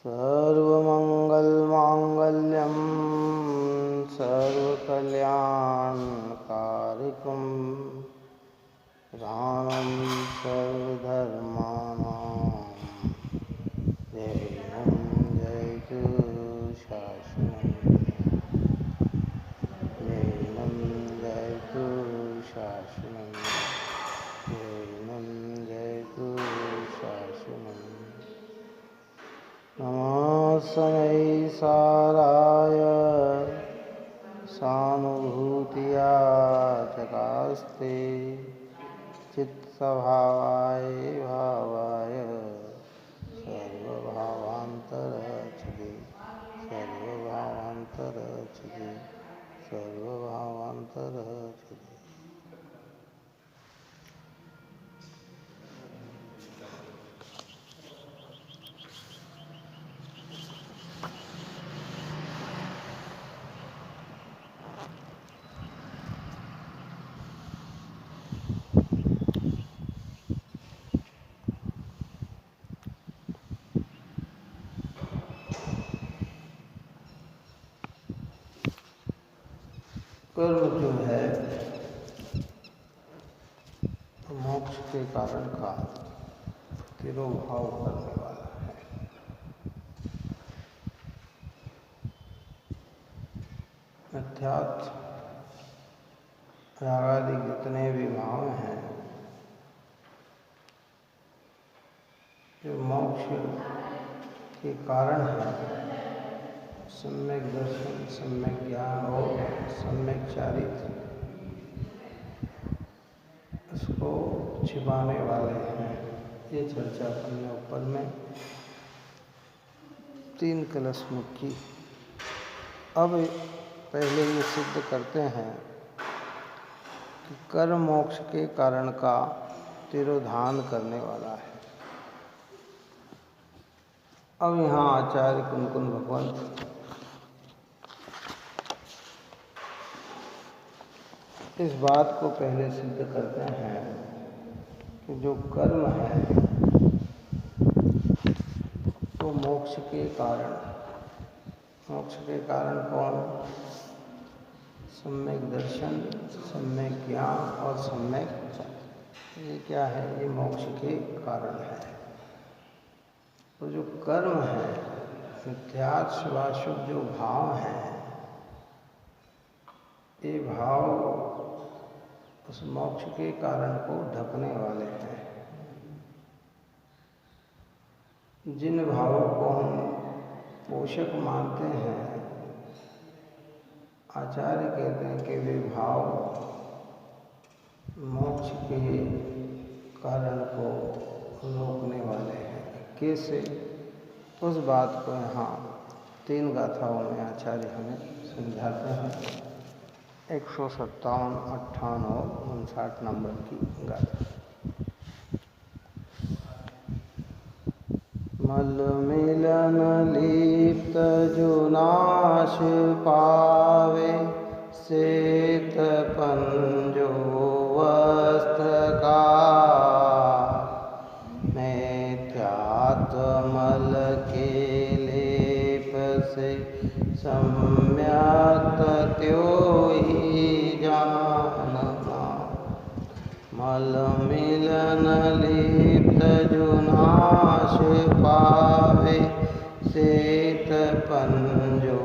सर्वमंगलमांगल्यं सर्वकल्याणकारिकं रामं सर्वधर्माणां जयं जयतु शासनं जयं जयतु शासनं जयं जयतु शासनं नमस्मै साराय सानुभूतिया चकास्ते चित्स्वभावाय भावाय सर्वभावान्तरच्छिदे सर्वभावान्तरच्छिदे सर्वभावान्तरच्छिदे। कर्म जो है मोक्ष के कारण का तिरोभाव करने वाला है। अर्थात रागादि जितने भी भाव हैं जो मोक्ष के कारण है, सम्यक दर्शन, सम्यक ज्ञान और सम्यक चारित्र, उसको छिपाने वाले हैं। ये चर्चा करने ऊपर में 3 कलश मुखी। अब पहले ये सिद्ध करते हैं कि कर्म मोक्ष के कारण का तिरोधान करने वाला है। अब यहाँ आचार्य कुनकुन भगवंत इस बात को पहले सिद्ध करते हैं कि जो कर्म है तो मोक्ष के कारण कौन? सम्यक दर्शन, सम्यक ज्ञान और सम्यक चारित्र। ये क्या है? ये मोक्ष के कारण है। तो जो कर्म है, मिथ्यार्थ शुभाशुभ जो भाव हैं, ये भाव उस मोक्ष के कारण को ढकने वाले हैं। जिन भावों को हम पोषक मानते हैं, आचार्य कहते हैं कि वे भाव मोक्ष के कारण को रोकने वाले हैं। कैसे? उस बात को यहाँ 3 गाथाओं में आचार्य हमें समझाते हैं। 157, 58 और 59 नंबर की गाथा। मल मिलन लिप्त जो नाश पावे, श्वेत पंजो वस्त्र का, मैथ्यात्मल के लेप से सम्यक त्यो ही जानना। मल मिलन लिप्त जो नाश पावे, श्वेत पंजो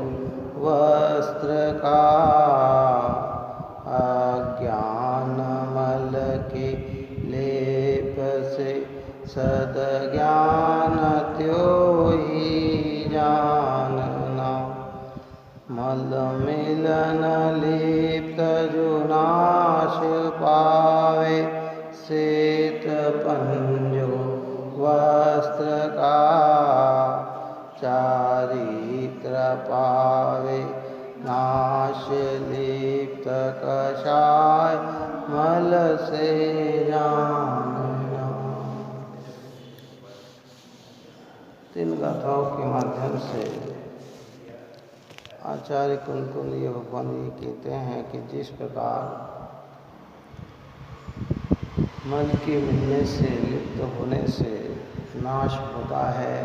वस्त्र का, अज्ञान मल के लेप से सद ज्ञान त्यो ही जानना। मल मिलन लिप्त जो नाश पावे, श्वेत पंजो वस्त्र का, चारित्र पावे नाश लिप्त कषाय मल से जानना। 3 गाथाओं के माध्यम से आचार्य कुनकुन ये भगवान ये कहते हैं कि जिस प्रकार मन के मिलने से, लिप्त होने से नाश होता है,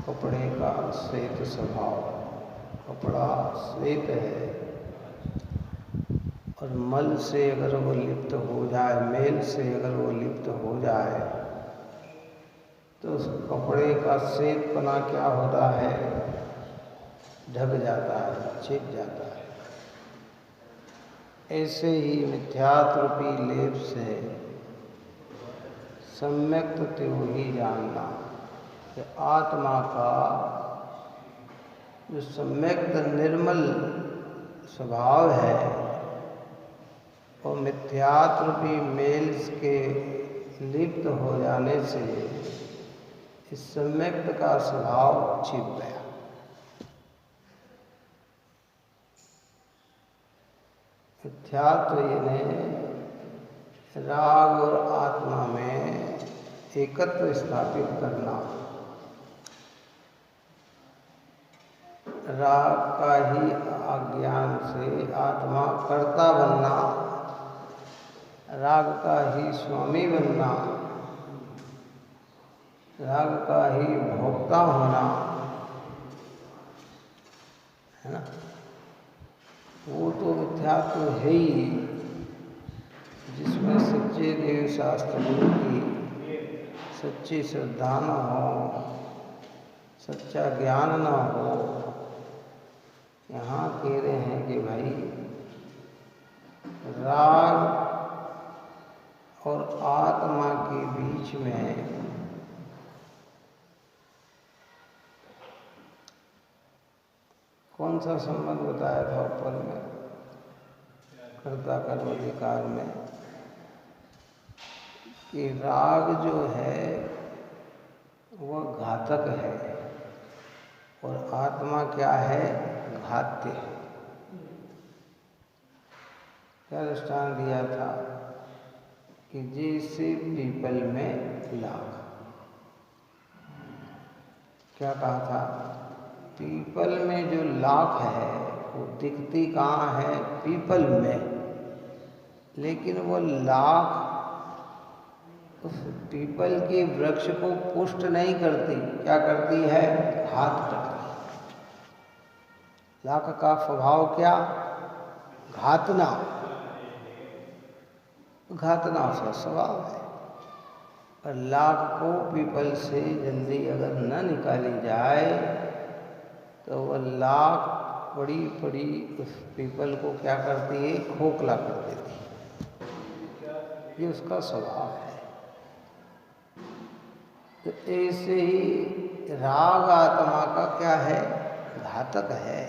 कपड़े का श्वेत स्वभाव, कपड़ा श्वेत है और मल से अगर वो लिप्त हो जाए, मेल से अगर वो लिप्त हो जाए तो उस कपड़े का श्वेतपना क्या होता है, ढक जाता है, छिप जाता है। ऐसे ही मिथ्यात्व रूपी लेप से सम्यक्त त्यो ही जानना कि आत्मा का जो सम्यक्त निर्मल स्वभाव है और मिथ्यात्व रूपी मेल के लिप्त हो जाने से इस सम्यक्त का स्वभाव छिप गया। मिथ्यात्व यानी राग और आत्मा में एकत्व स्थापित करना, राग का ही अज्ञान से आत्मा कर्ता बनना, राग का ही स्वामी बनना, राग का ही भोक्ता होना, है ना। वो तो मिथ्यात्व है ही, जिसमें सच्चे देव शास्त्र गुरु की सच्ची श्रद्धा न हो, सच्चा ज्ञान न हो। यहाँ कह रहे हैं कि भाई राग और आत्मा के बीच में कौन सा संबंध बताया था ऊपर में, कर्ता कर्म अधिकार में, कि राग जो है वह घातक है और आत्मा क्या है, घात्य है। क्या दृष्टांत दिया था कि जैसे पीपल में लाख, क्या कहा था, पीपल में जो लाख है वो दिखती कहाँ है, पीपल में, लेकिन वो लाख उस पीपल के वृक्ष को पुष्ट नहीं करती, क्या करती है, घात करती। लाख का स्वभाव क्या, घातना, घातना उसका स्वभाव है। और लाख को पीपल से जल्दी अगर न निकाली जाए तो वह लाख बड़ी बड़ी उस पीपल को क्या करती है, खोखला कर देती है। ये उसका स्वभाव है। तो ऐसे ही राग आत्मा का क्या है, घातक है।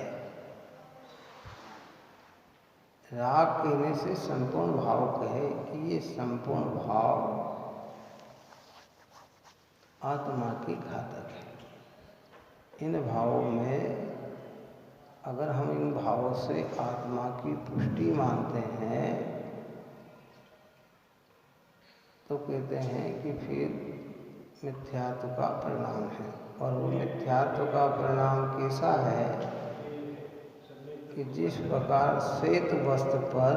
राग कहने से संपूर्ण भाव कहे कि ये संपूर्ण भाव आत्मा के घातक है। इन भावों में अगर हम इन भावों से आत्मा की पुष्टि मानते हैं तो कहते हैं कि फिर मिथ्यात्व का परिणाम है। और वो मिथ्यात्व का परिणाम कैसा है कि जिस प्रकार श्वेत वस्त्र पर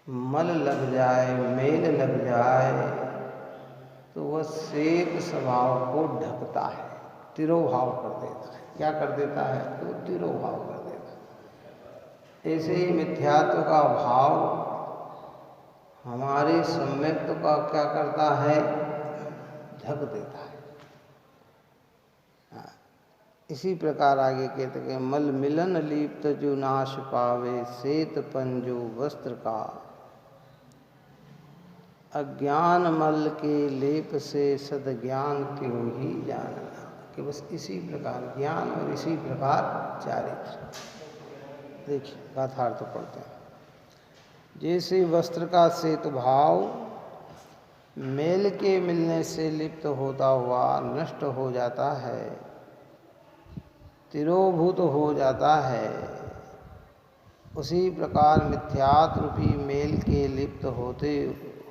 मल लग जाए, मेल लग जाए, तो वह श्वेत स्वभाव को ढकता है, तिरोभाव कर देता है। क्या कर देता है, तो तिरोभाव कर देता है। ऐसे ही मिथ्यात्व का भाव हमारे सम्यक्त्व का क्या करता है, ढक देता है। इसी प्रकार आगे कहते हैं, मल मिलन लीप्त जो नाश पावे, श्वेत पंजो वस्त्र का, अज्ञान मल के लेप से सद्ज्ञान क्यों ही जानना। कि बस इसी प्रकार ज्ञान और इसी प्रकार चारित्र। देखिए गाथार्थ पढ़ते हैं। जैसे वस्त्र का श्वेत भाव मेल के मिलने से लिप्त होता हुआ नष्ट हो जाता है, तिरोभूत हो जाता है, उसी प्रकार मिथ्यात्व रूपी मेल के लिप्त होते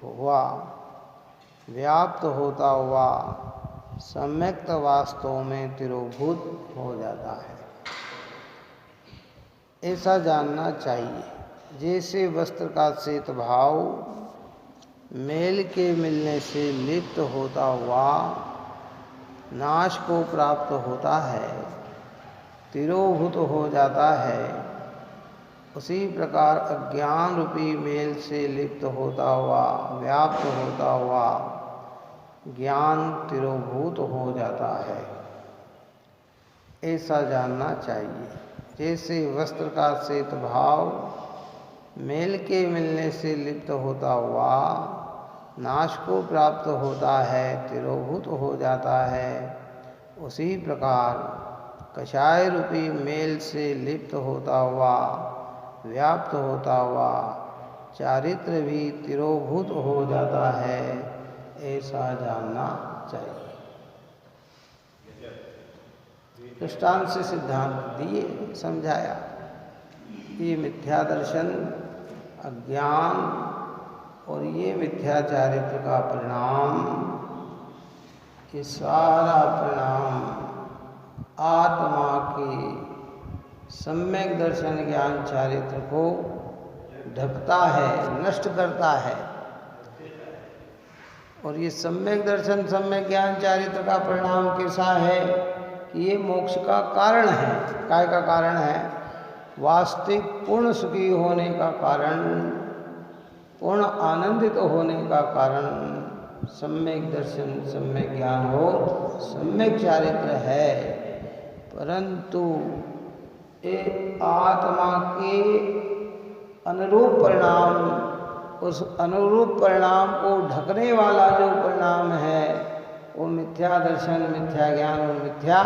हुआ, व्याप्त होता हुआ सम्यक्त वास्तव में तिरोभूत हो जाता है। ऐसा जानना चाहिए। जैसे वस्त्र का श्वेत भाव मेल के मिलने से लिप्त होता हुआ नाश को प्राप्त होता है, तिरोभूत हो जाता है, उसी प्रकार अज्ञान रूपी मेल से लिप्त होता हुआ, व्याप्त होता हुआ ज्ञान तिरोभूत हो जाता है, ऐसा जानना चाहिए। जैसे वस्त्र का श्वेत भाव मेल के मिलने से लिप्त होता हुआ नाश को प्राप्त होता है, तिरोभूत हो जाता है, उसी प्रकार कषाय रूपी मेल से लिप्त होता हुआ, व्याप्त होता हुआ चारित्र भी तिरोभूत हो जाता है, ऐसा जानना चाहिए। दृष्टांत से सिद्धांत दिए, समझाया। ये मिथ्या दर्शन, अज्ञान और ये मिथ्या चारित्र का परिणाम, ये सारा परिणाम आत्मा के सम्यक दर्शन ज्ञान चारित्र को ढकता है, नष्ट करता है। और ये सम्यक दर्शन सम्यक ज्ञान चारित्र का परिणाम कैसा है कि ये मोक्ष का कारण है। काय का कारण है? वास्तविक पूर्ण सुखी होने का कारण, पूर्ण आनंदित होने का कारण सम्यक दर्शन सम्यक ज्ञान और सम्यक चारित्र है। परंतु ये आत्मा के अनुरूप परिणाम, उस अनुरूप परिणाम को ढकने वाला जो परिणाम है वो मिथ्या दर्शन, मिथ्या ज्ञान और मिथ्या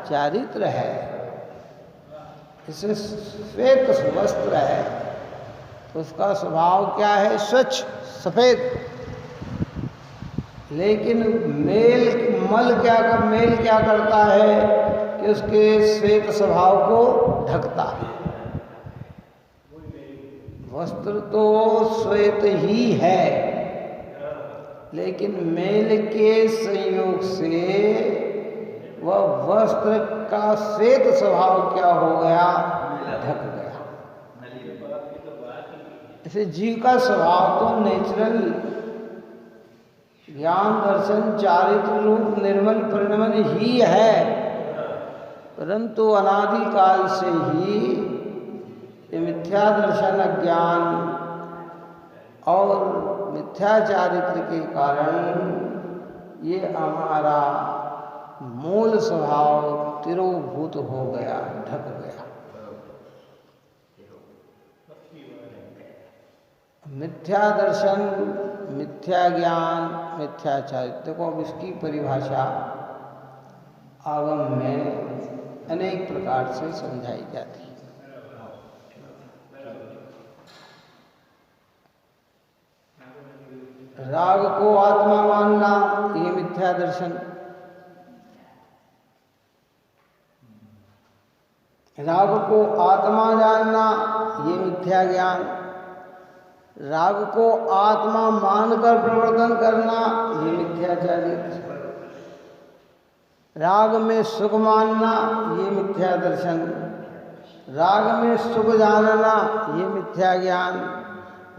चारित्र है। इसे श्वेत वस्त्र है तो उसका स्वभाव क्या है? स्वच्छ, सफेद। लेकिन मेल क्या करता है कि उसके श्वेत स्वभाव को ढकता है। वस्त्र तो श्वेत ही है, लेकिन मेल के संयोग से वह वस्त्र का श्वेत स्वभाव क्या हो गया? ढक गया। इसे जीव का स्वभाव तो नेचुरल ज्ञान दर्शन चारित्र रूप निर्मल परिणमन ही है, परंतु अनादि काल से ही ये मिथ्या दर्शन, अज्ञान और मिथ्या चारित्र के कारण ये हमारा मूल स्वभाव तिरोभूत हो गया, ढक गया। मिथ्या दर्शन, मिथ्या ज्ञान, मिथ्या चारित्र, देखो अब इसकी परिभाषा आगम में अनेक प्रकार से समझाई जाती है। राग को आत्मा मानना ये मिथ्या दर्शन, राग को आत्मा जानना ये मिथ्या ज्ञान, राग को आत्मा मानकर प्रवर्तन करना ये मिथ्या चारित्र, राग में सुख मानना ये मिथ्या दर्शन, राग में सुख जानना ये मिथ्या ज्ञान,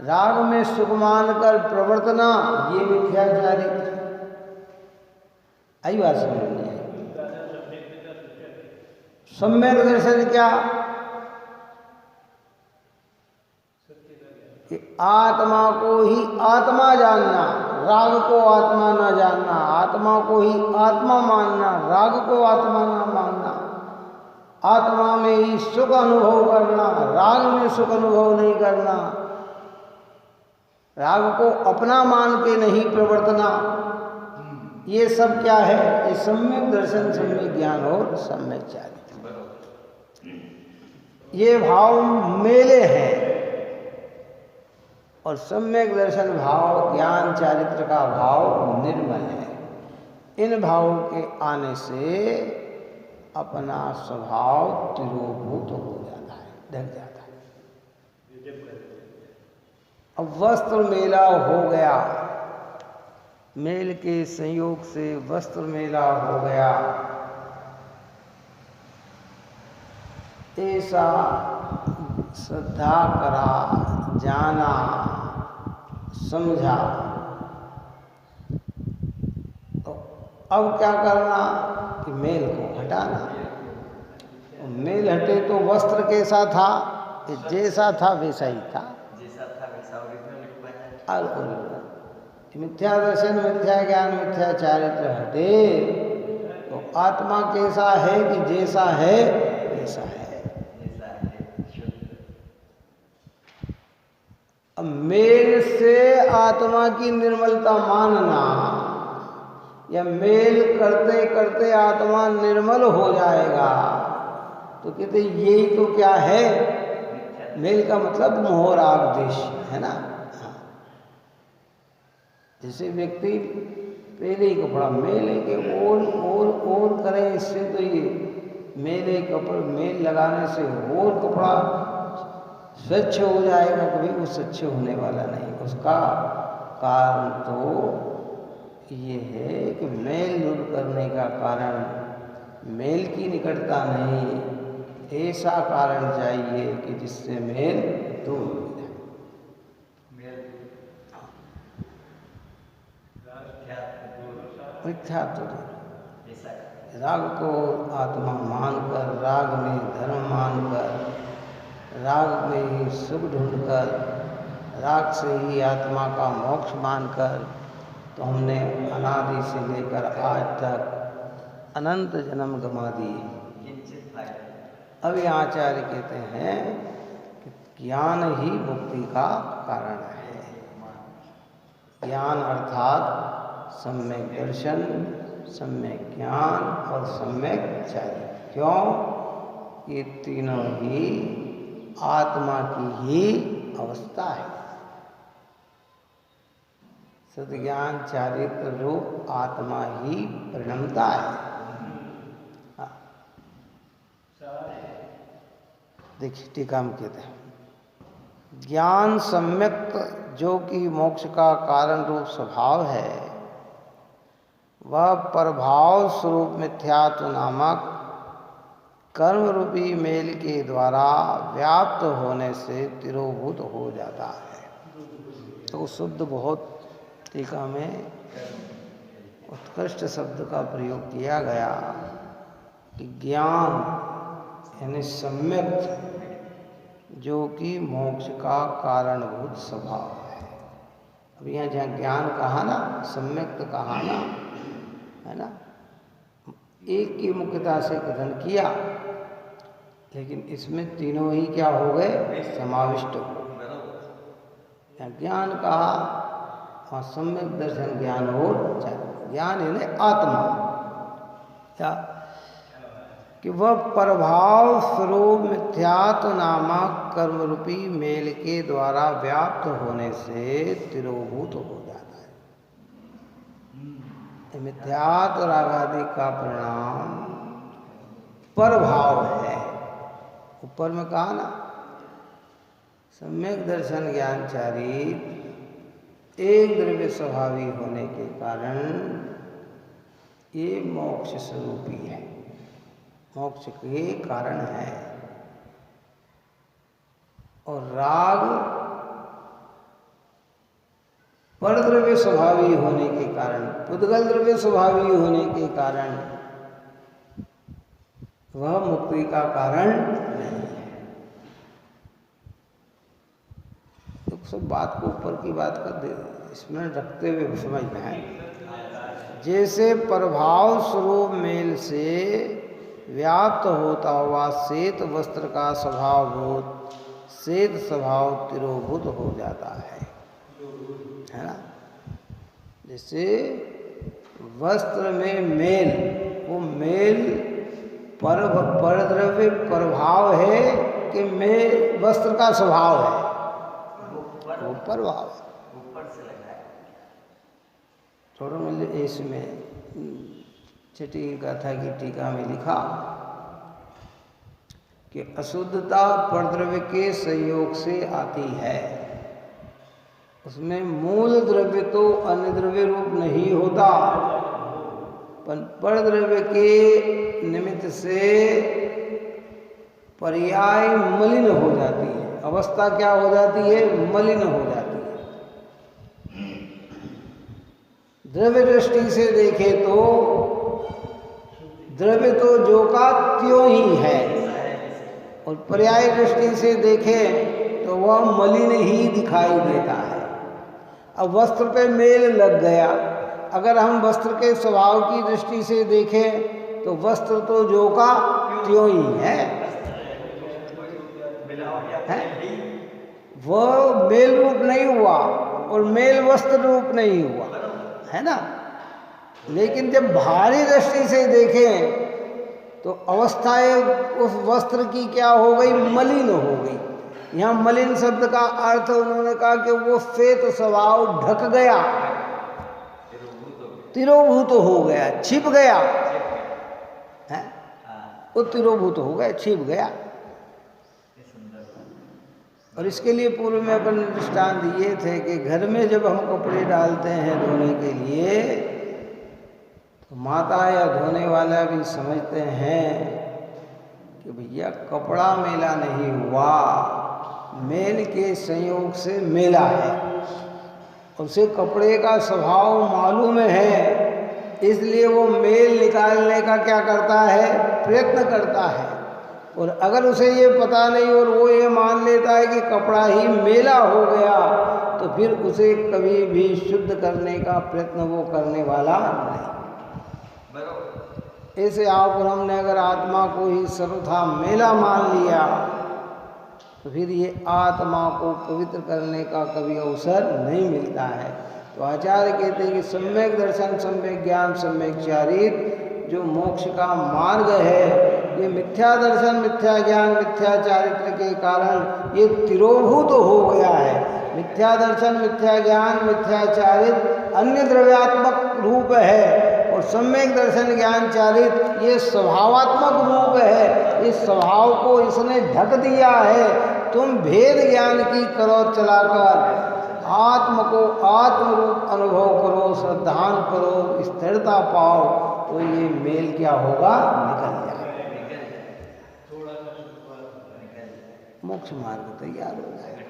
राग में सुख मानकर प्रवर्तना ये मिथ्या चारित्र। आई बात समझ में आई? सम्यक दर्शन क्या? कि आत्मा को ही आत्मा जानना, राग को आत्मा ना जानना, आत्मा को ही आत्मा मानना, राग को आत्मा ना मानना, आत्मा में ही सुख अनुभव करना, राग में सुख अनुभव नहीं करना, राग को अपना मान के नहीं प्रवर्तना, ये सब क्या है? ये सम्यक दर्शन, सम्यक ज्ञान और सम्यक चारित्र। ये भाव मेले हैं और सम्यक दर्शन भाव, ज्ञान चारित्र का भाव निर्मल है। इन भावों के आने से अपना स्वभाव तिरोभूत हो जाता है, ढक जाता है। अब वस्त्र मेला हो गया, मेल के संयोग से वस्त्र मेला हो गया, ऐसा श्रद्धा करा, जाना, समझा, तो अब क्या करना कि मेल को हटाना। मेल हटे तो वस्त्र कैसा था, जैसा था वैसा ही था, मिथ्या दर्शन, मिथ्या ज्ञान, मिथ्या चारित्र हटे तो आत्मा कैसा है कि जैसा है वैसा है। अब मेल से आत्मा की निर्मलता मानना या मेल करते करते आत्मा निर्मल हो जाएगा तो कहते यही तो क्या है मेल का मतलब मोह राग द्वेष है ना। जैसे व्यक्ति पहले ही कपड़ा मेल है कि और करें, इससे तो ये मेले कपड़े मेल लगाने से और कपड़ा स्वच्छ हो जाएगा, कभी वो स्वच्छ होने वाला नहीं। उसका कारण तो ये है कि मेल दूर करने का कारण मेल की निकटता नहीं, ऐसा कारण चाहिए कि जिससे मेल दूर हो जाए। मिथ्यात्व दूर, राग को आत्मा मानकर, राग में धर्म मानकर, राग में ही सुख ढूंढकर, राग से ही आत्मा का मोक्ष मानकर तो हमने अनादि से लेकर आज तक अनंत जन्म गंवा दिए। अब ये आचार्य कहते हैं कि ज्ञान ही मुक्ति का कारण है। ज्ञान अर्थात सम्यक दर्शन, सम्यक ज्ञान और सम्यक चारित्र। क्यों? ये तीनों ही आत्मा की ही अवस्था है। सद्ज्ञान चारित्र रूप आत्मा ही परिणमता है। देखिए टीका में कहते हैं ज्ञान सम्यक जो कि मोक्ष का कारण रूप स्वभाव है, वह परभाव स्वरूप मिथ्यात्व नामक कर्म रूपी मेल के द्वारा व्याप्त होने से तिरोभूत हो जाता है। तो शब्द बहुत टीका में उत्कृष्ट शब्द का प्रयोग किया गया कि ज्ञान यानी सम्यक जो कि मोक्ष का कारणभूत स्वभाव है। अब यहाँ जहाँ ज्ञान कहा ना, सम्यक कहा ना, है ना, एक की मुख्यता से कथन किया, लेकिन इसमें तीनों ही क्या हो गए, समाविष्ट हो गए। ज्ञान कहा और सम्यक दर्शन ज्ञान और ज्ञान यानी आत्मा, क्या कि वह परभाव स्वरूप मिथ्यात्व नामक कर्म रूपी मेल के द्वारा व्याप्त होने से तिरोभूत हो जाता है। मिथ्यात्व रागादि का परिणाम परभाव है। ऊपर में कहा ना सम्यक दर्शन ज्ञान चारित्र एक द्रव्य स्वभावी होने के कारण ये मोक्ष स्वरूपी है, मोक्ष के कारण है। और राग परद्रव्य स्वभावी होने के कारण, पुद्गल द्रव्य स्वभावी होने के कारण वह मुक्ति का कारण नहीं है। तो सब बात को ऊपर की बात का स्मरण रखते हुए समझना है। जैसे प्रभाव स्वरूप मेल से व्याप्त होता हुआ श्वेत वस्त्र का स्वभावभूत श्वेत स्वभाव तिरोभूत हो जाता है ना। जैसे वस्त्र में मेल, वो मेल परद्रव्य प्रभाव है कि मेल वस्त्र का स्वभाव है, वो प्रभाव है। थोड़ा मतलब इसमें छठी गाथा की टीका में लिखा कि अशुद्धता परद्रव्य के संयोग से आती है। उसमें मूल द्रव्य तो अन्य द्रव्य रूप नहीं होता, पर परद्रव्य के निमित्त से पर्याय मलिन हो जाती है। अवस्था क्या हो जाती है, मलिन हो जाती है। द्रव्य दृष्टि से देखे तो द्रव्य तो जो का त्यों ही है, और पर्याय दृष्टि से देखें तो वह मलिन ही दिखाई देता है। अब वस्त्र पे मेल लग गया। अगर हम वस्त्र के स्वभाव की दृष्टि से देखें तो वस्त्र तो जो का त्यों ही है? वह मेल रूप नहीं हुआ और मेल वस्त्र रूप नहीं हुआ, है ना। लेकिन जब भारी दृष्टि से देखें तो अवस्थाएं उस वस्त्र की क्या हो गई? मलिन हो गई। यहाँ मलिन शब्द का अर्थ उन्होंने कहा कि वो श्वेत स्वभाव ढक गया, तिरोभूत हो गया, छिप गया है। वो तिरोभूत हो गया, छिप गया। और इसके लिए पूर्व में अपन दृष्टांत दिए थे कि घर में जब हम कपड़े डालते हैं धोने के लिए तो माता या धोने वाला भी समझते हैं कि भैया कपड़ा मेला नहीं हुआ, मेल के संयोग से मेला है। उसे कपड़े का स्वभाव मालूम है, इसलिए वो मेल निकालने का क्या करता है? प्रयत्न करता है। और अगर उसे ये पता नहीं और वो ये मान लेता है कि कपड़ा ही मेला हो गया, तो फिर उसे कभी भी शुद्ध करने का प्रयत्न वो करने वाला नहीं। ऐसे आप और हमने अगर आत्मा को ही सर्वथा मेला मान लिया तो फिर ये आत्मा को पवित्र करने का कभी अवसर नहीं मिलता है। तो आचार्य कहते हैं कि सम्यक दर्शन, सम्यक ज्ञान, सम्यक चारित्र जो मोक्ष का मार्ग है, ये मिथ्या दर्शन, मिथ्या ज्ञान, मिथ्या चारित्र के कारण ये तिरोभूत हो गया है। मिथ्या दर्शन, मिथ्या ज्ञान, मिथ्या चारित्र अन्य द्रव्यात्मक रूप है, और सम्यक दर्शन, ज्ञान, चारित्र ये स्वभावात्मक रूप है। इस स्वभाव को इसने ढक दिया है। तुम भेद ज्ञान की करो चलाकर, आत्म को आत्म रूप अनुभव करो, श्रद्धान करो, स्थिरता पाओ, तो ये मेल क्या होगा? निकल जाएगा, मोक्ष मार्ग तैयार हो जाएगा।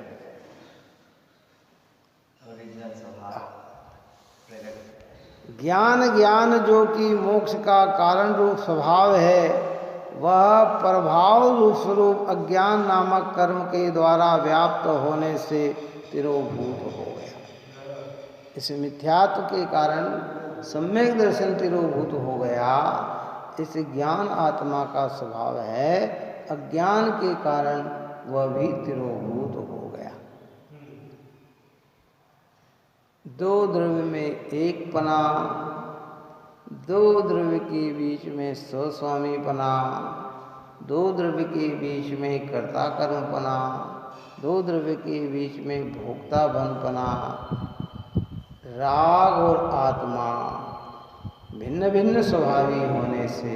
ज्ञान जो कि मोक्ष का कारण रूप स्वभाव है, वह प्रभाव रूप स्वरूप अज्ञान नामक कर्म के द्वारा व्याप्त होने से तिरोभूत हो गया। इस मिथ्यात्व के कारण सम्यक दर्शन तिरोभूत हो गया। इस ज्ञान आत्मा का स्वभाव है, अज्ञान के कारण वह भी तिरोभूत हो गया। दो द्रव्य में एक पना, दो द्रव्य के बीच में स्वस्वामीपना, दो द्रव्य के बीच में कर्ता कर्मपना, दो द्रव्य के बीच में भोक्ता बनपना। राग और आत्मा भिन्न भिन्न स्वभावी होने से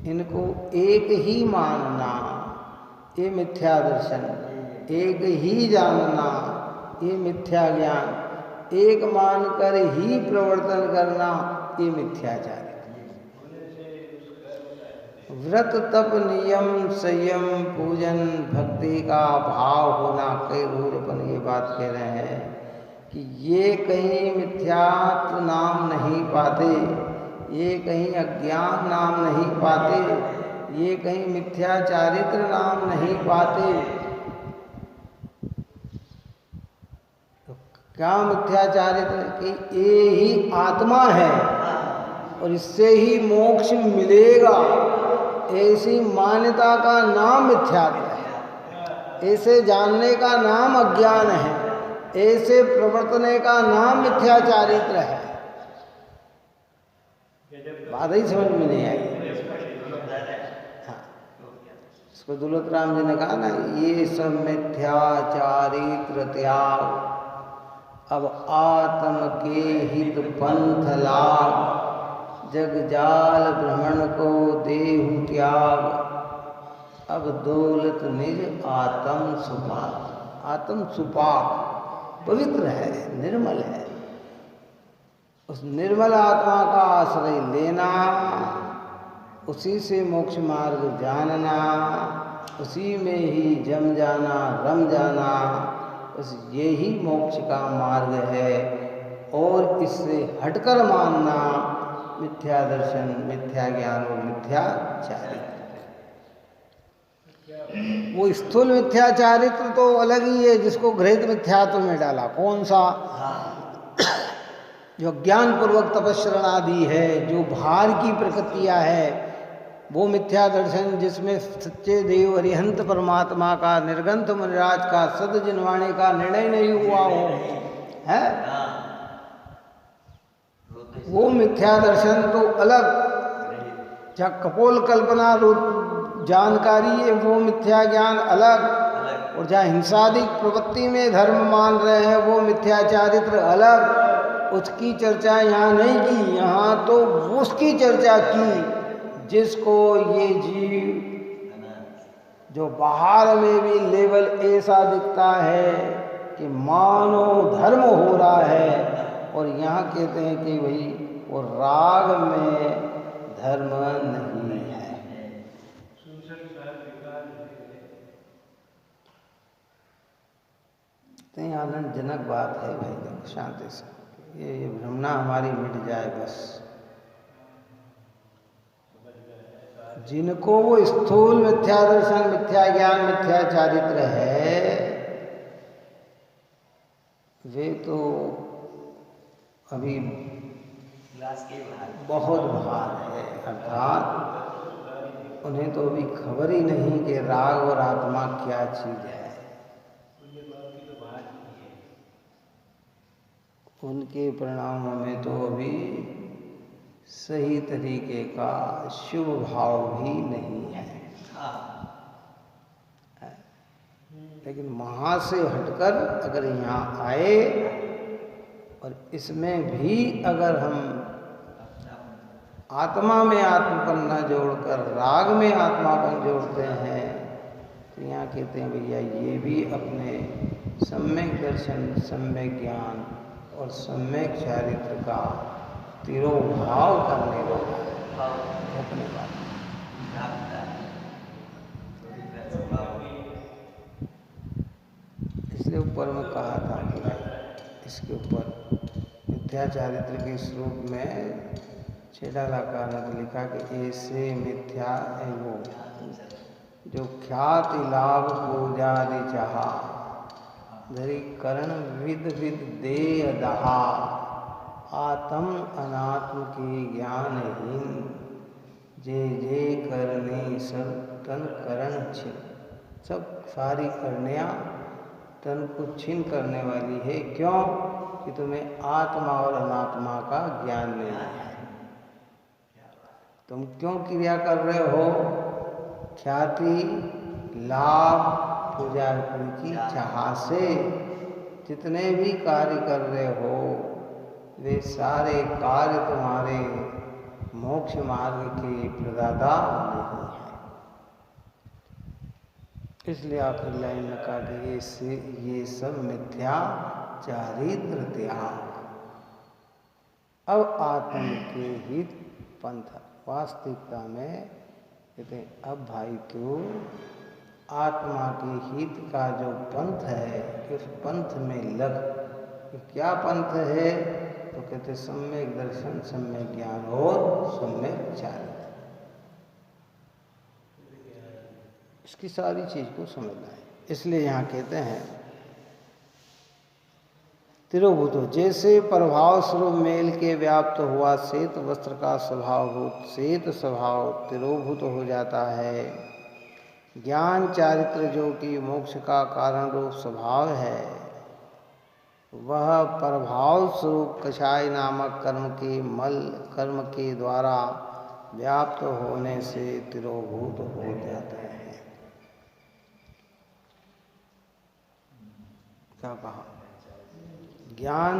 इनको एक ही मानना ये मिथ्या दर्शन, एक ही जानना ये मिथ्या ज्ञान, एक मानकर ही प्रवर्तन करना ये मिथ्याचार। व्रत तप नियम संयम पूजन भक्ति का भाव होना, कई रोज अपन ये बात कह रहे हैं कि ये कहीं मिथ्यात्व नाम नहीं पाते, ये कहीं अज्ञान नाम नहीं पाते, ये कहीं मिथ्या चारित्र नाम नहीं पाते। तो क्या मिथ्या चारित्र? कि ये ही आत्मा है और इससे ही मोक्ष मिलेगा, ऐसी मान्यता का नाम मिथ्यात्व है। ऐसे जानने का नाम अज्ञान है, ऐसे प्रवर्तने का नाम मिथ्या चारित्र है। बात ही समझ में नहीं आई। हाँ, इसको दुलत राम जी ने कहा ना, ये सब मिथ्या चारित्र त्याग, अब आत्म के हित पंथ लाग, जग जाल भ्रमण को देहु त्याग, अब दौलत निज आत्म सुपाक। आत्म सुपाक पवित्र है, निर्मल है। उस निर्मल आत्मा का आश्रय लेना, उसी से मोक्ष मार्ग जानना, उसी में ही जम जाना, रम जाना, बस यही मोक्ष का मार्ग है। और इससे हटकर मानना मिथ्या दर्शन, मिथ्या ज्ञान और मिथ्या चारित्र। वो स्थूल मिथ्या चारित्र तो अलग ही है, जिसको घृत मिथ्यात्व में डाला। कौन सा? जो ज्ञान पूर्वक तपस्रण आदि है, जो भार की प्रकृतियां है, वो मिथ्या दर्शन जिसमें सच्चे देव अरिहंत परमात्मा का, निर्गंथ मुनिराज का, सद जिनवाणी का निर्णय नहीं हुआ हो है, वो मिथ्या दर्शन तो अलग। जहाँ कपोल कल्पना रूप जानकारी है वो मिथ्या ज्ञान अलग, और जहाँ हिंसादिक प्रवृत्ति में धर्म मान रहे हैं वो मिथ्या चारित्र अलग। उसकी चर्चा यहाँ नहीं की, यहाँ तो उसकी चर्चा की जिसको ये जीव जो बाहर में भी लेवल ऐसा दिखता है कि मानो धर्म हो रहा है, और यहाँ कहते हैं कि भाई वो राग में धर्म नहीं है। इतनी आनंदजनक बात है भाई, देखो शांति से, ये भ्रमणा हमारी मिट जाए बस। जिनको वो स्थूल मिथ्या दर्शन, मिथ्या ज्ञान, मिथ्या चारित्र है, वे तो अभी बहुत भार है। अर्थात उन्हें तो अभी खबर ही नहीं कि राग और आत्मा क्या चीज है। उनके परिणामों में तो अभी सही तरीके का शुभ भाव भी नहीं है। लेकिन वहाँ से हटकर अगर यहाँ आए और इसमें भी अगर हम आत्मा में आत्मपन न जोड़कर राग में आत्मापन जोड़ते हैं, तो यहाँ कहते हैं भैया ये भी अपने सम्यक दर्शन, सम्यक ज्ञान और सम्यक चारित्र का तिरोभाव करने वाला है, अपने वाला। इसलिए ऊपर में कहा था कि इसके ऊपर मिथ्या चारित्र के स्वरूप में छेड़ालाकार ने लिखा कि ऐसे मिथ्या है वो जो ख्याति लाभ पूजादि चाहा, धरी करण विद विद देह दहा, आत्म अनात्म के ज्ञानहीन, जे जे करने सब तन करण छिन। सब सारी करनियाँ तन को छीन करने वाली है। क्यों? कि तुम्हें आत्मा और अनात्मा का ज्ञान लेना है। तुम क्यों क्रिया कर रहे हो? ख्याति लाभ पूजा की चाह से जितने भी कार्य कर रहे हो, वे सारे कार्य तुम्हारे मोक्ष मार्ग के प्रदाता नहीं है। इसलिए आखिर लाइन में कहा कि ये सब मिथ्या चारित्र त्याग। अब आत्म के हित पंथ, वास्तविकता में कहते हैं अब भाई तो आत्मा के हित का जो पंथ है कि उस पंथ में लग। क्या पंथ है? तो कहते सम्यक दर्शन, सम्यक ज्ञान और सम्यक चारित्र। इसकी सारी चीज को समझना है। इसलिए यहाँ कहते हैं तिरोभूतो, जैसे प्रभाव स्वरूप मेल के व्याप्त हुआ श्वेत वस्त्र का स्वभाव रूप श्वेत स्वभाव तिरोभूत हो जाता है, ज्ञान चारित्र जो कि मोक्ष का कारण रूप स्वभाव है, वह प्रभाव स्वरूप कषाय नामक कर्म के द्वारा व्याप्त होने से तिरोभूत हो जाता है। क्या कहा? ज्ञान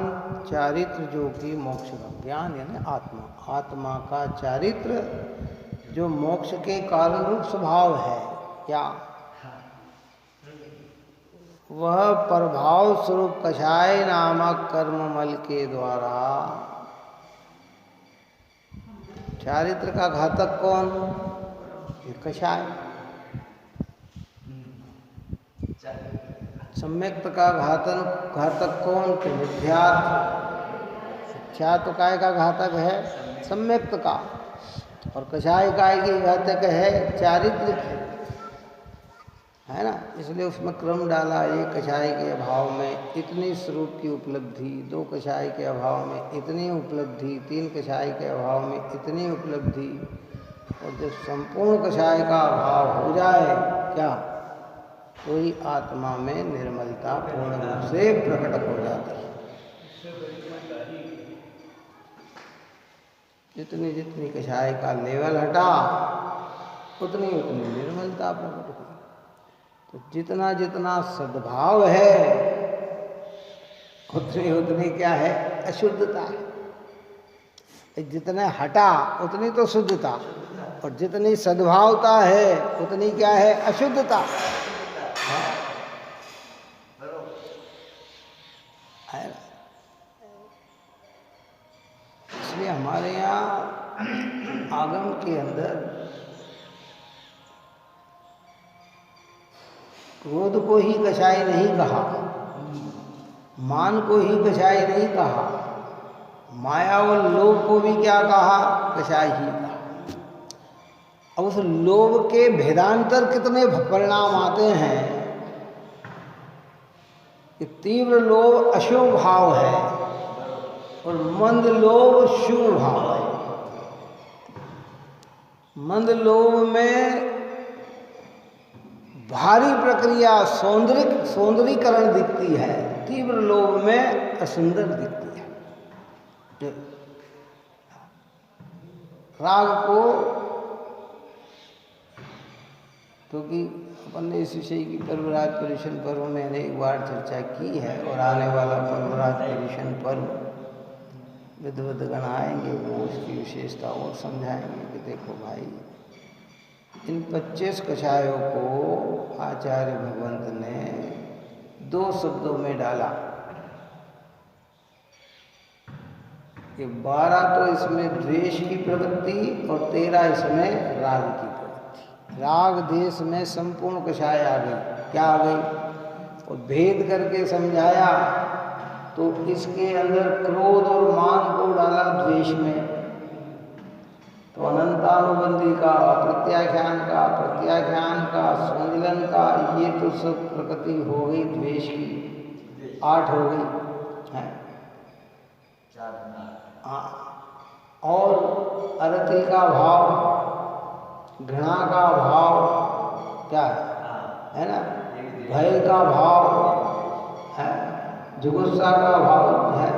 चारित्र जो कि मोक्ष का, ज्ञान यानी आत्मा, आत्मा का चारित्र जो मोक्ष के कारण रूप स्वभाव है, क्या वह प्रभाव स्वरूप कषाय नामक कर्ममल के द्वारा। चारित्र का घातक कौन? ये कषाय। सम्यक्त का घातक कौन? कि मिथ्यात्व। मिथ्या तो काय का घातक है? सम्यक्त का। और कषाय काय की घातक है? चारित्र की, है ना। इसलिए उसमें क्रम डाला, एक कषाय के अभाव में इतनी स्वरूप की उपलब्धि, 2 कषाय के अभाव में इतनी उपलब्धि, 3 कषाय के अभाव में इतनी उपलब्धि। और जब संपूर्ण कषाय का अभाव हो जाए क्या, तो ही आत्मा में निर्मलता पूर्ण रूप से प्रकट हो जाती है। जितनी जितनी कषाय का लेवल हटा उतनी उतनी निर्मलता प्रकट हुई। तो जितना जितना सद्भाव है उतनी उतनी क्या है? अशुद्धता है। जितना हटा उतनी तो शुद्धता, और जितनी सद्भावता है उतनी क्या है? अशुद्धता। है ना। इसलिए हमारे यहाँ आगम के अंदर क्रोध को ही कषाय नहीं कहा, मान को ही कषाय नहीं कहा, माया और लोभ को भी क्या कहा? कषाय ही कहा। अब उस लोभ के भेदांतर कितने परिणाम आते हैं कि तीव्र लोभ अशुभ भाव है और मंद लोभ शुभ भाव है। मंद लोभ में भारी प्रक्रिया सौंदर्यीकरण दिखती है, तीव्र लोभ में असुंदर दिखती है। राग को, क्योंकि अपन ने इस विषय की पर्वराज पर्युषण पर्व में अनेक बार चर्चा की है, और आने वाला पर्वराज पर्युषण पर्व विद्वद्गण आएंगे, वो उसकी विशेषता और समझाएंगे कि देखो भाई, इन 25 कषायों को आचार्य भगवंत ने 2 शब्दों में डाला कि 12 तो इसमें द्वेष की प्रवृत्ति और 13 इसमें राग की प्रवृत्ति। राग देश में संपूर्ण कषाय आ गई। क्या आ गई? और भेद करके समझाया तो इसके अंदर क्रोध और मान को डाला द्वेष में, तो अनंतानुबंधी का, प्रत्याख्यान का, संविलन का, ये तो सब प्रकृति हो गई द्वेष की। 8 हो गई है। हाँ, और अरति का भाव, घृणा का भाव, क्या है ना, भय का भाव है, जुगुप्सा का भाव है,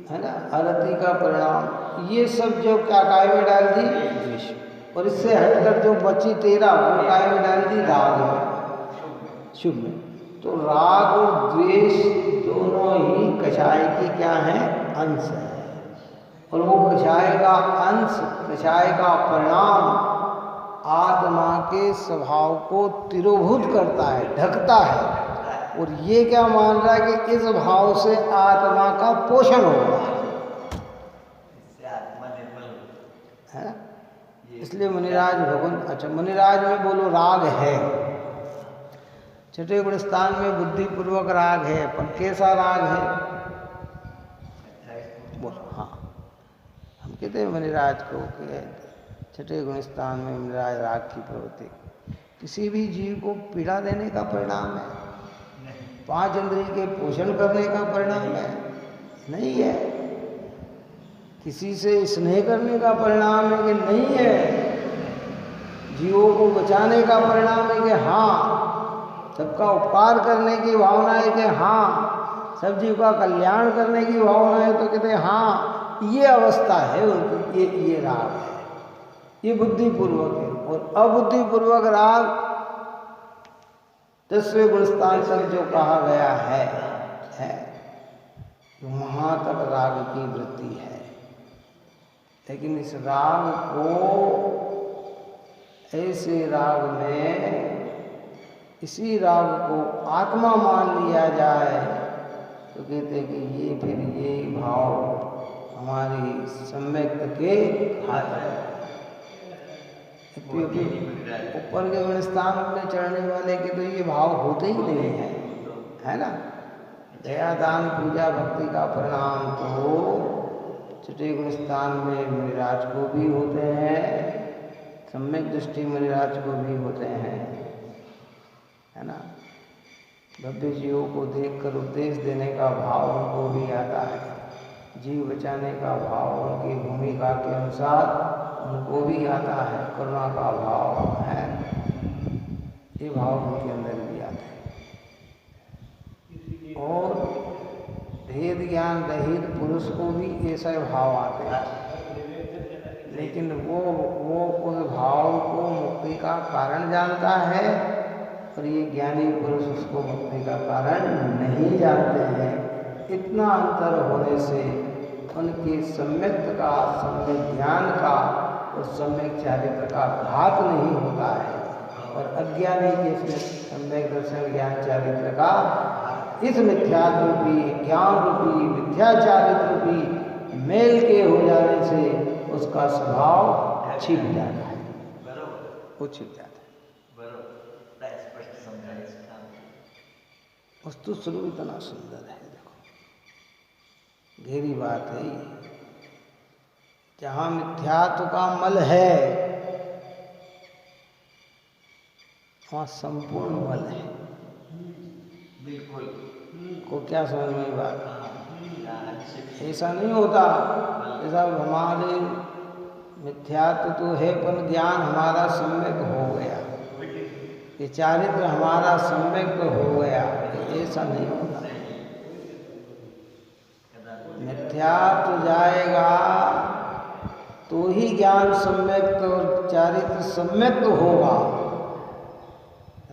है ना, अरति का परिणाम, ये सब जो क्या काय में डाल दी? द्वेष। और इससे हटकर जो बची 13 वो काय में डाल दी? राग में, शुभ में। तो राग और द्वेष दोनों ही कषाय की क्या है? अंश है। और वो कषाय का अंश, कषाय का परिणाम आत्मा के स्वभाव को तिरोभूत करता है, ढकता है। और ये क्या मान रहा है कि इस भाव से आत्मा का पोषण होगा, है ना। इसलिए मुनिराज भगवान, अच्छा मुनिराज में बोलो राग है, छठे गुण स्थान में बुद्धिपूर्वक राग है, पर कैसा राग है? बोलो। हाँ, हम कहते हैं मुनिराज को कि छठे गुण स्थान में मुनिराज राग की प्रवृत्ति किसी भी जीव को पीड़ा देने का परिणाम है, 5 इंद्रिय के पोषण करने का परिणाम है? नहीं है। किसी से स्नेह करने का परिणाम है कि नहीं है? जीवों को बचाने का परिणाम है कि हाँ? सबका उपकार करने की भावना है कि हाँ? सब जीव का कल्याण करने की भावना है तो कहते हैं हाँ, ये अवस्था है उनकी, ये राग है, ये बुद्धिपूर्वक है। और अबुद्धिपूर्वक राग 10वें गुण स्थान तक जो कहा गया है वहाँ तक राग की वृत्ति है। लेकिन इस राग को, ऐसे राग में इसी राग को आत्मा मान लिया जाए तो कहते कि ये फिर ये भाव हमारी सम्यक्त के हाथ है। ऊपर के गुण स्थान में चढ़ने वाले के तो ये भाव होते ही नहीं है ना। दया दान पूजा भक्ति का परिणाम तो छठे गुण स्थान में मुनिराज को भी होते हैं, सम्यक दृष्टि मुनिराज को भी होते हैं, है ना। भव्य जीवों को देखकर उपदेश देने का भाव उनको भी आता है, जीव बचाने का भाव उनकी भूमिका के अनुसार उनको भी आता है, करुणा का भाव है, ये भाव उनके अंदर भी आता है। और भेद ज्ञान रहित पुरुष को भी ऐसा भाव आते हैं, लेकिन वो उस भाव को मुक्ति का कारण जानता है, और ये ज्ञानी पुरुष उसको मुक्ति का कारण नहीं जानते हैं। इतना अंतर होने से उनके सम्यक का, सम्यक ज्ञान का और सम्यक चारित्र का घात नहीं होता है, और अज्ञानी के सम्यक दर्शन ज्ञान चारित्र का इस मिथ्यात्व रूपी, ज्ञान रूपी, मिथ्याचारित्र रूपी मेल के हो जाने से उसका स्वभाव छिप जाता है, वो छिप जाता है। वस्तु स्वरूप इतना सुंदर है, देखो गहरी बात है ये। जहाँ मिथ्यात्व का मल है वहाँ संपूर्ण मल है। बिल्कुल को क्या समझ में बात? ऐसा नहीं होता, ऐसा हमारे मिथ्यात्व तो है पर ज्ञान हमारा सम्यक हो गया, ये चारित्र हमारा सम्यक हो गया, ऐसा नहीं होता। मिथ्यात्व जाएगा तो ही ज्ञान सम्यक और चारित्र सम्यक होगा।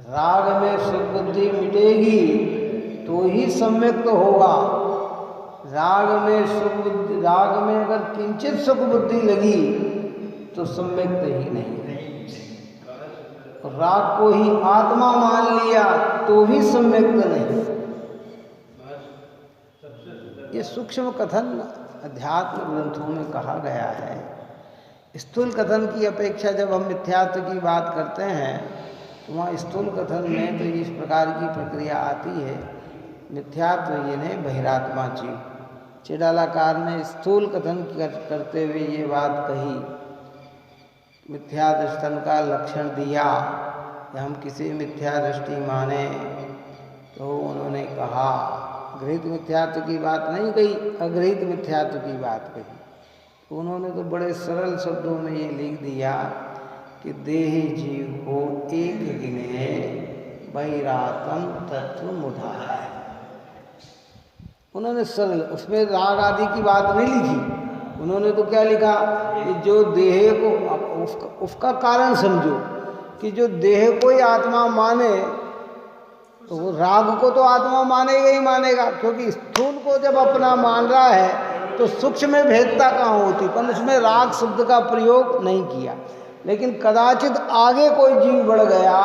राग में सुख बुद्धि मिटेगी तो ही सम्यक होगा। राग में सुख बुद्धि, राग में अगर किंचित सुख बुद्धि लगी तो सम्यक ही नहीं है। राग को ही आत्मा मान लिया तो भी सम्यक नहीं। ये सूक्ष्म कथन अध्यात्म ग्रंथों में कहा गया है। स्थूल कथन की अपेक्षा जब हम मिथ्यात्व की बात करते हैं तो वहाँ स्थूल कथन में तो इस प्रकार की प्रक्रिया आती है। मिथ्यात्व ये नहीं बहिरात्मा जीव। चिडालाकार ने स्थूल कथन करते हुए ये बात कही, मिथ्या दृष्टन का लक्षण दिया कि हम किसी मिथ्या दृष्टि माने, तो उन्होंने कहा गृहीत मिथ्यात्व की बात नहीं कही, अगृहीत मिथ्यात्व की बात कही। तो उन्होंने तो बड़े सरल शब्दों में ये लिख दिया कि देह जीव को एक गिने बहिरातम तत्व मुधा है। उन्होंने सरल, उसमें राग आदि की बात नहीं लिखी। उन्होंने तो क्या लिखा कि जो देह को उसका कारण समझो कि जो देह को ही आत्मा माने तो वो राग को तो आत्मा मानेगा ही मानेगा, क्योंकि स्थूल को जब अपना मान रहा है तो सूक्ष्म में भेदता कहाँ होती, पर उसमें राग शब्द का प्रयोग नहीं किया। लेकिन कदाचित आगे कोई जीव बढ़ गया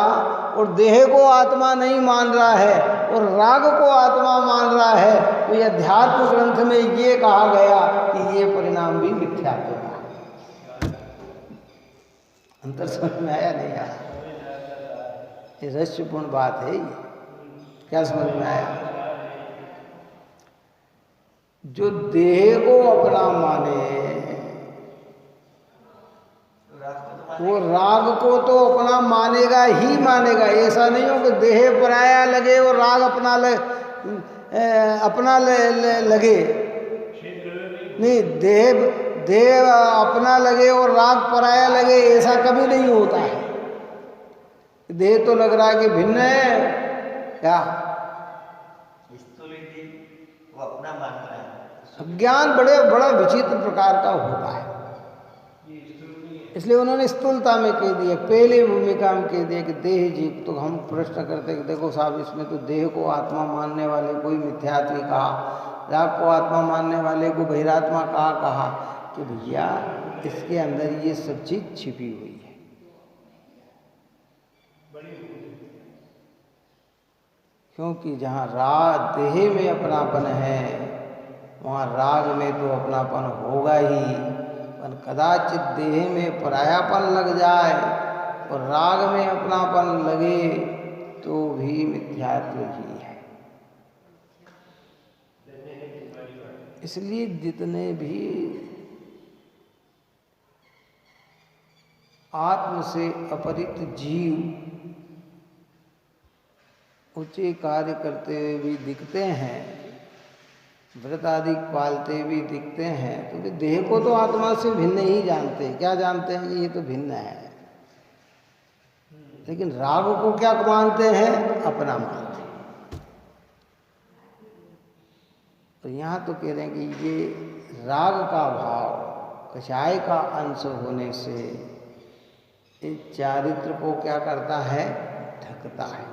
और देह को आत्मा नहीं मान रहा है और राग को आत्मा मान रहा है, तो यह अध्यात्म ग्रंथ में ये कहा गया कि ये परिणाम भी मिथ्यात्व का। अंतर समझ में आया नहीं आया? ये रहस्यपूर्ण बात है। ये क्या समझ में आया? जो देह को अपना माने वो राग को तो अपना मानेगा ही मानेगा। ऐसा नहीं हो कि देह पराया लगे और राग अपना लगे नहीं, देह अपना लगे और राग पराया लगे, ऐसा कभी नहीं होता है। देह तो लग रहा है कि भिन्न है, क्या वो अपना मान रहा है। ज्ञान बड़ा विचित्र प्रकार का होता है। इसलिए उन्होंने स्थूलता में कह दिया, पहले भूमिका में कह दिया कि देह जीव। तो हम प्रश्न करते कि देखो साहब, इसमें तो देह को आत्मा मानने वाले को ही मिथ्यात्वी कहा, राग को आत्मा मानने वाले को बहिरात्मा कहा कि भैया इसके अंदर ये सब चीज छिपी हुई है। क्योंकि जहाँ राग देह में अपनापन है वहाँ राग में तो अपनापन होगा ही, पर कदाचित देह में परायापन लग जाए और राग में अपनापन लगे तो भी मिथ्यात्व ही है। इसलिए जितने भी आत्म से अपरित जीव ऊंचे कार्य करते हुए भी दिखते हैं, व्रत आदि पालते भी दिखते हैं, तो वे देह को तो आत्मा से भिन्न ही जानते हैं। क्या जानते हैं कि ये तो भिन्न है, लेकिन राग को क्या मानते हैं? अपना मानते हैं। तो यहाँ तो कह रहे हैं कि ये राग का भाव कषाय का अंश होने से इस चारित्र को क्या करता है? ढकता है,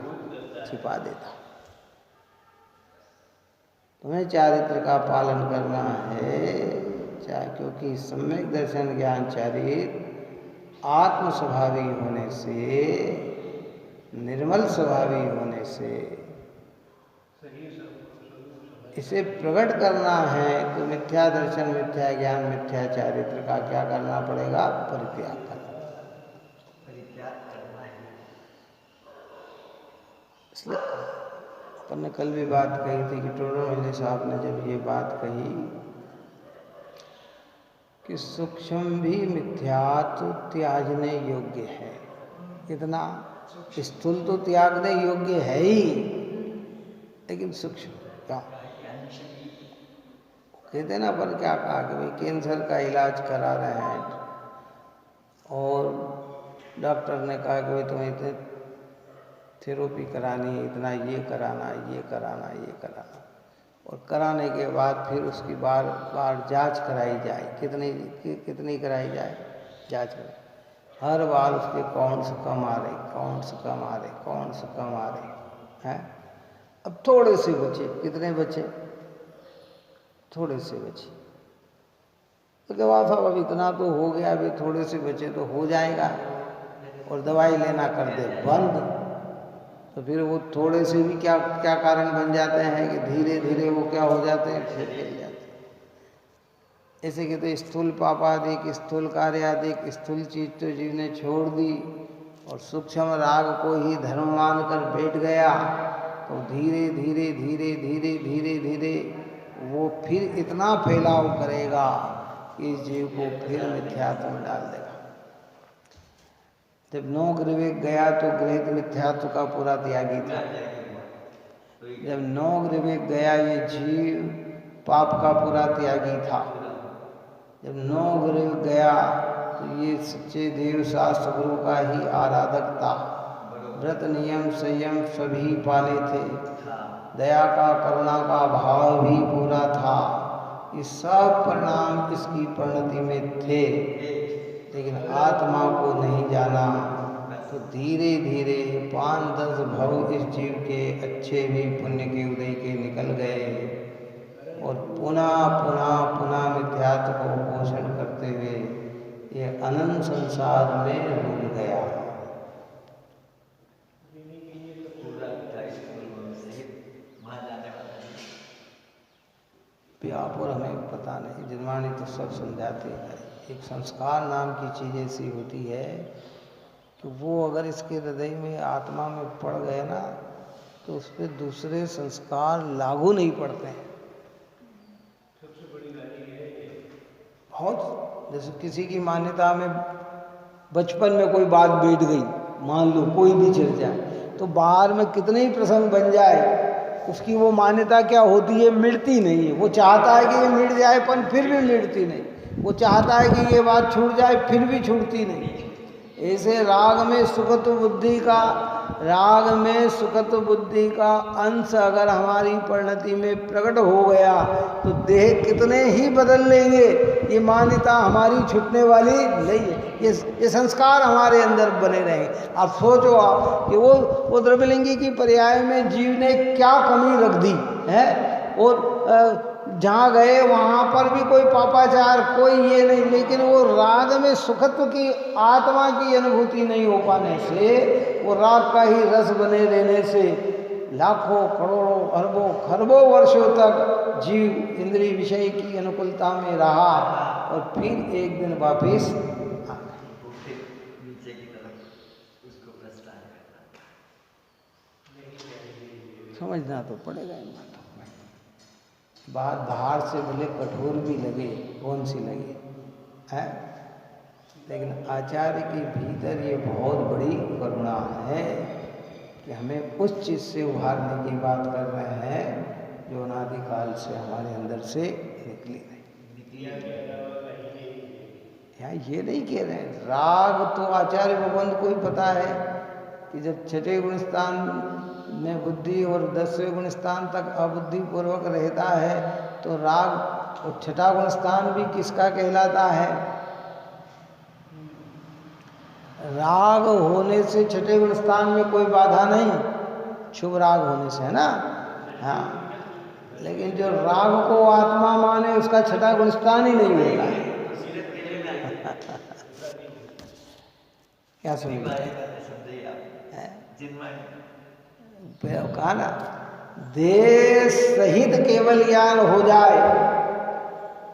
छिपा देता। तुम्हें चारित्र का पालन करना है, क्योंकि सम्यक दर्शन ज्ञान चारित्र आत्म स्वभावी होने से, निर्मल स्वभावी होने से इसे प्रकट करना है, तो मिथ्या दर्शन, मिथ्या ज्ञान, मिथ्या चारित्र का क्या करना पड़ेगा? परित्याग करना। इसलिए अपन ने कल भी बात कही थी कि टोडर मल्ली साहब ने जब ये बात कही कि सूक्ष्म भी मिथ्यात्व त्यागने योग्य है, इतना स्थूल तो त्यागने योग्य है ही, लेकिन सूक्ष्म क्या कहते ना, अपन क्या कहा कि भाई कैंसर का इलाज करा रहे हैं और डॉक्टर ने कहा कि भाई तुम्हें इतने थेरेपी करानी है, इतना ये कराना, ये कराना, ये कराना, और कराने के बाद फिर उसकी बार बार जांच कराई जाए। कितनी कराई जाए? जांच कराई। हर बार उसके काउंट्स कम आ रहे, काउंट्स कम आ रहे, काउंट्स कम आ रहे हैं। अब थोड़े से बचे, कितने बचे? थोड़े से बचे। तो क्या बात साहब, अब इतना तो हो गया, अभी थोड़े से बचे तो हो जाएगा, और दवाई लेना कर दे बंद, तो फिर वो थोड़े से भी क्या क्या कारण बन जाते हैं कि धीरे धीरे वो क्या हो जाते हैं? फिर फैल जाते हैं। ऐसे कि तो स्थूल पापादिक, स्थूल कार्यादिक, स्थूल चीज तो जीव ने छोड़ दी और सूक्ष्म राग को ही धर्म मान कर बैठ गया, तो धीरे धीरे धीरे धीरे धीरे धीरे वो फिर इतना फैलाव करेगा कि इस जीव को फिर मिथ्यात्व में डाल देगा। जब नौक विवेक गया तो गृहित मिथ्यात्व का पूरा त्यागी था। जब नौक विवेक गया ये जीव पाप का पूरा त्यागी था। जब नौक विवेक गया तो ये सच्चे देव शास्त्र गुरु का ही आराधक था। व्रत नियम संयम सभी पाले थे, दया का करुणा का भाव भी पूरा था। ये सब परिणाम इसकी परिणति में थे, लेकिन आत्मा को नहीं जाना, तो धीरे धीरे 5-10 भव इस जीव के अच्छे भी पुण्य के उदय के निकल गए और पुनः पुनः पुनः मिथ्यात्व को पोषण करते हुए ये अनंत संसार में डूब गया। व्यापुर हमें पता नहीं, जिनवाणी तो सब समझाते हैं। एक संस्कार नाम की चीज़ ऐसी होती है कि वो अगर इसके हृदय में आत्मा में पड़ गए ना, तो उस पर दूसरे संस्कार लागू नहीं पड़ते हैं। बहुत, जैसे किसी की मान्यता में बचपन में कोई बात बैठ गई, मान लो कोई भी चिढ़ जाए, तो बाहर में कितने ही प्रसंग बन जाए, उसकी वो मान्यता क्या होती है? मिटती नहीं है। वो चाहता है कि ये मिट जाए, पर फिर भी मिटती नहीं। वो चाहता है कि ये बात छूट जाए, फिर भी छूटती नहीं। ऐसे राग में सुखत्व बुद्धि का, राग में सुखत्व बुद्धि का अंश अगर हमारी परिणति में प्रकट हो गया, तो देह कितने ही बदल लेंगे, ये मान्यता हमारी छूटने वाली नहीं है। ये संस्कार हमारे अंदर बने रहेंगे। आप सोचो आप कि वो द्रव्यलिंगी की पर्याय में जीव ने क्या कमी रख दी है, और जहाँ गए वहाँ पर भी कोई पापाचार, कोई ये नहीं, लेकिन वो राग में सुखत्व की आत्मा की अनुभूति नहीं हो पाने से, वो राग का ही रस बने रहने से लाखों करोड़ों अरबों खरबों वर्षों तक जीव इंद्रिय विषय की अनुकूलता में रहा और फिर एक दिन वापिस आ गए। समझना तो पड़ेगा इन बातों में। बात बाहर से भले कठोर भी लगे, कौन सी लगे है, लेकिन आचार्य के भीतर ये बहुत बड़ी करुणा है कि हमें उस चीज़ से उभारने की बात कर रहे हैं जो अनादिकाल से हमारे अंदर से निकली नहीं। यहाँ ये नहीं कह रहे हैं राग तो आचार्य भगवंत को ही पता है कि जब छठे गुण स्थान में बुद्धि और 10वें गुण स्थान तक अबुद्धि पूर्वक रहता है तो राग और छठा गुण स्थान भी किसका कहलाता है। राग होने से छठे गुण स्थान में कोई बाधा नहीं, शुभ राग होने से, है ना। हाँ, लेकिन जो राग को आत्मा माने उसका छठा गुण स्थान ही नहीं होता है। क्या सुन कहा ना, देश सहित केवल ज्ञान हो जाए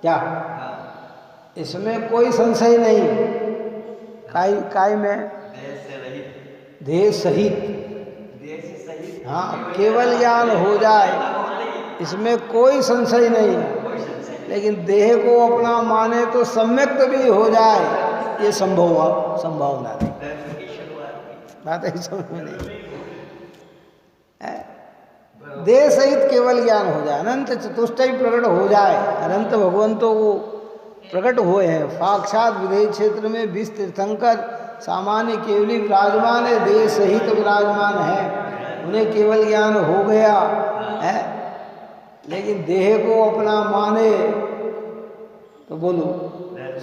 क्या, इसमें कोई संशय नहीं। काय में देश सहित, हाँ, केवल ज्ञान हो जाए इसमें कोई संशय नहीं, लेकिन देह को अपना माने तो सम्यक भी हो जाए ये संभावना नहीं। बात है समझ में नहीं। देह सहित केवल ज्ञान हो जाए, अनंत चतुष्टय प्रकट हो जाए, अनंत भगवंतों को प्रकट हुए हैं। साक्षात विदेह क्षेत्र में 20 तीर्थंकर सामान्य केवली विराजमान है, देह सहित विराजमान है, उन्हें केवल ज्ञान हो गया है। लेकिन देह को अपना माने तो बोलो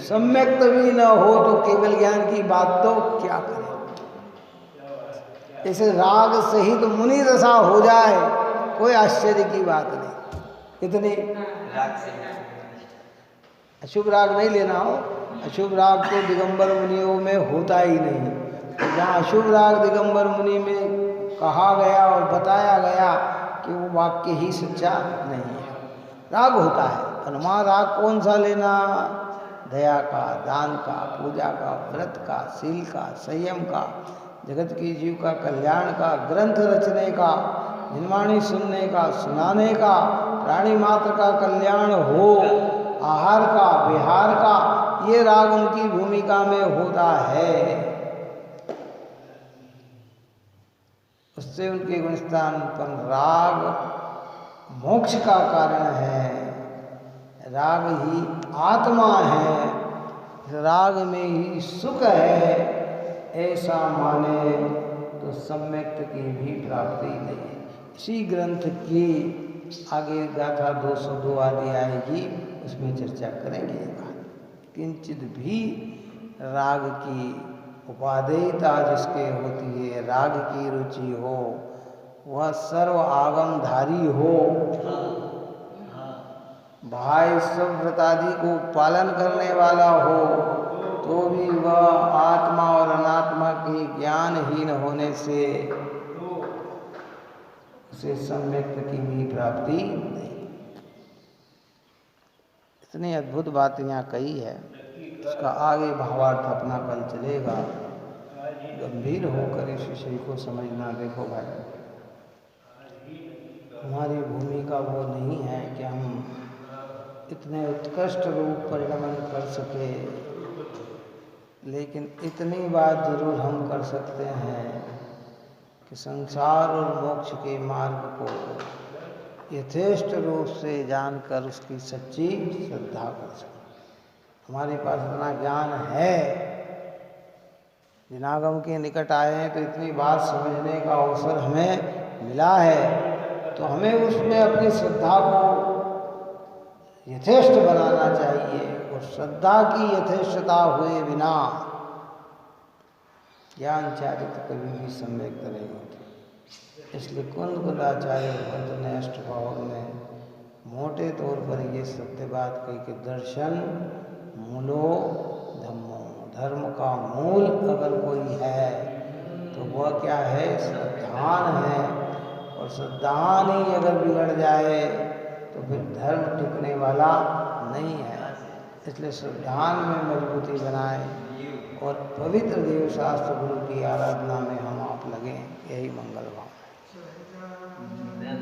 सम्यक भी न हो तो केवल ज्ञान की बात तो क्या करें। जैसे राग सहित मुनि दशा हो जाए कोई आश्चर्य की बात नहीं। इतनी अशुभ राग नहीं लेना हो, अशुभ राग तो दिगंबर मुनियों में होता ही नहीं। तो जहाँ अशुभ राग दिगंबर मुनि में कहा गया और बताया गया कि वो वाक्य ही सच्चा नहीं है, राग होता है। हनुमान राग कौन सा लेना, दया का, दान का, पूजा का, व्रत का, शील का, संयम का, जगत की जीव का कल्याण का, ग्रंथ रचने का, निर्वाणी सुनने का, सुनाने का, प्राणी मात्र का कल्याण हो, आहार का, विहार का, ये राग उनकी भूमिका में होता है। उससे उनके गुणस्थान पर राग मोक्ष का कारण है। राग ही आत्मा है, राग में ही सुख है, ऐसा माने तो सम्यक की भी प्राप्ति नहीं है। इसी ग्रंथ की आगे गाथा 202 आदि आएगी, उसमें चर्चा करेंगे ये बात। किंचित भी राग की उपादेयता जिसके होती है, राग की रुचि हो, वह सर्व आगमधारी हो, भाई सब व्रतादि को पालन करने वाला हो, तो भी वह आत्मा और अनात्मा के ज्ञानहीन होने से उसे सम्यक की भी प्राप्ति नहीं। इतनी अद्भुत बात यहाँ कही है, उसका आगे भावार्थ अपना कल चलेगा। गंभीर होकर इस विषय को समझना। देखो भाई, हमारी भूमिका वो नहीं है कि हम इतने उत्कृष्ट रूप परिणमन कर सके, लेकिन इतनी बात जरूर हम कर सकते हैं कि संसार और मोक्ष के मार्ग को यथेष्ट रूप से जानकर उसकी सच्ची श्रद्धा कर सकें। हमारे पास इतना ज्ञान है, जिनागम के निकट आए हैं तो इतनी बात समझने का अवसर हमें मिला है, तो हमें उसमें अपनी श्रद्धा को यथेष्ट बनाना चाहिए। और श्रद्धा की यथेष्टता हुए बिना ज्ञान चारित कभी भी सम्यक नहीं होती। इसलिए कुंदाचार्य भगवंत ने अष्टभाव में मोटे तौर पर ये सत्य बात कही कि दर्शन मूलो धम्मो, धर्म का मूल अगर कोई है तो वह क्या है, श्रद्धान है। और श्रद्धान ही अगर बिगड़ जाए तो फिर धर्म टिकने वाला नहीं है। इसलिए श्रद्धान में मजबूती बनाए और पवित्र देव शास्त्र गुरु की आराधना में हम आप लगें, यही मंगल भाव है।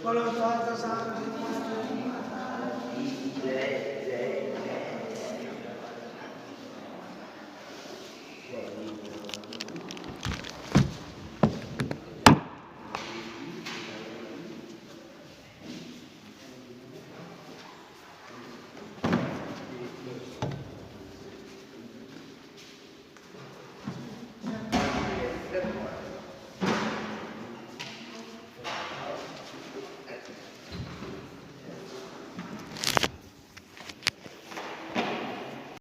बोलो स्वागत शांति